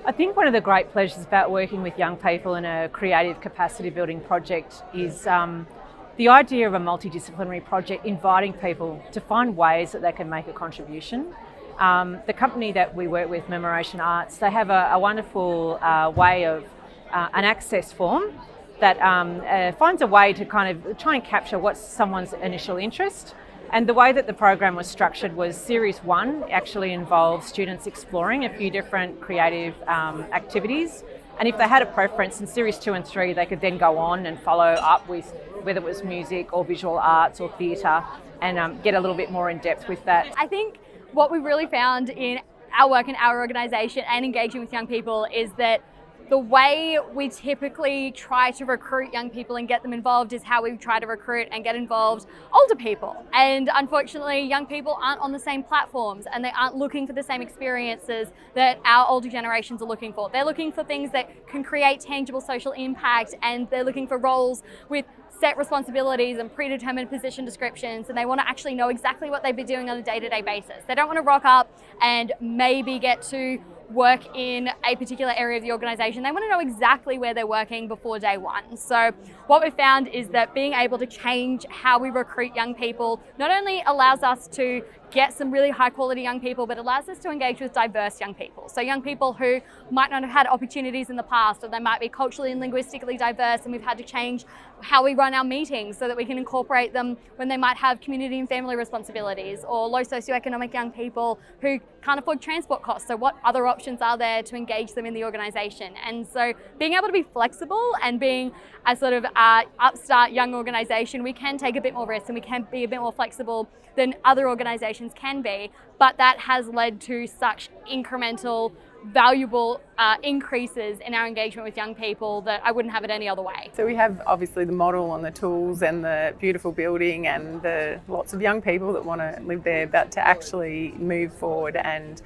I think one of the great pleasures about working with young people in a creative capacity building project is the idea of a multidisciplinary project inviting people to find ways that they can make a contribution. The company that we work with, Commemoration Arts, they have a wonderful way of an access form that finds a way to kind of try and capture what's someone's initial interest. And the way that the program was structured was Series 1 actually involved students exploring a few different creative activities. And if they had a preference in Series 2 and 3, they could then go on and follow up with whether it was music or visual arts or theatre and get a little bit more in depth with that. I think what we really found in our work in our organisation and engaging with young people is that the way we typically try to recruit young people and get them involved is how we try to recruit and get involved older people. And unfortunately, young people aren't on the same platforms and they aren't looking for the same experiences that our older generations are looking for. They're looking for things that can create tangible social impact, and they're looking for roles with set responsibilities and predetermined position descriptions, and they want to actually know exactly what they'd be doing on a day-to-day basis. They don't want to rock up and maybe get to work in a particular area of the organisation. They want to know exactly where they're working before day one. So what we've found is that being able to change how we recruit young people not only allows us to get some really high quality young people, but allows us to engage with diverse young people. So young people who might not have had opportunities in the past, or they might be culturally and linguistically diverse, and we've had to change how we run our meetings so that we can incorporate them when they might have community and family responsibilities, or low socioeconomic young people who can't afford transport costs. So what other options are there to engage them in the organisation? And so being able to be flexible and being a sort of upstart young organisation, we can take a bit more risk and we can be a bit more flexible than other organisations can be, but that has led to such incremental, valuable increases in our engagement with young people that I wouldn't have it any other way. So we have obviously the model and the tools and the beautiful building and the lots of young people that want to live there, but to actually move forward and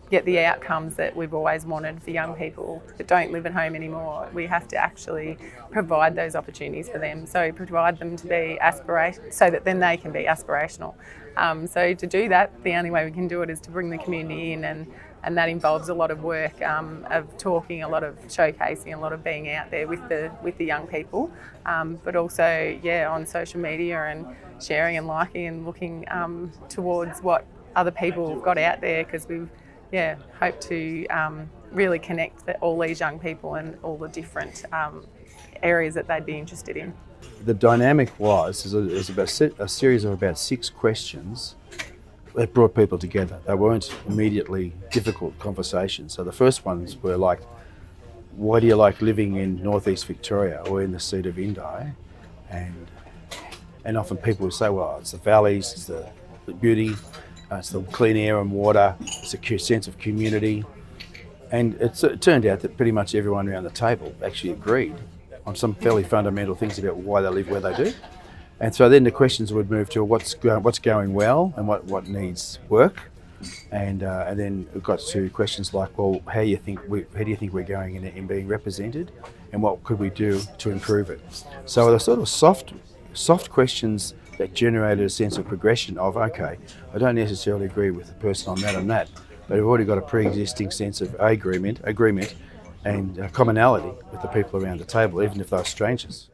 get the outcomes that we've always wanted for young people that don't live at home anymore, we have to actually provide those opportunities for them. So provide them to be aspirational, so that then they can be aspirational. So to do that, the only way we can do it is to bring the community in, and that involves a lot of work of talking, a lot of showcasing, a lot of being out there with the young people, but also on social media and sharing and liking and looking towards what other people have got out there, because we've hope to really connect all these young people and all the different areas that they'd be interested in. The dynamic was about a series of about 6 questions that brought people together. They weren't immediately difficult conversations. So the first ones were like, why do you like living in northeast Victoria or in the seat of Indi? And often people would say, well, it's the valleys, it's the beauty, it's the clean air and water, it's a sense of community. And it turned out that pretty much everyone around the table actually agreed on some fairly fundamental things about why they live where they do. And so then the questions would move to what's going well and what needs work. And then it got to questions like, well, how do you think we're going in being represented, and what could we do to improve it? So the sort of soft questions that generated a sense of progression of, okay, I don't necessarily agree with the person on that and that, but I've already got a pre-existing sense of agreement and commonality with the people around the table, even if they're strangers.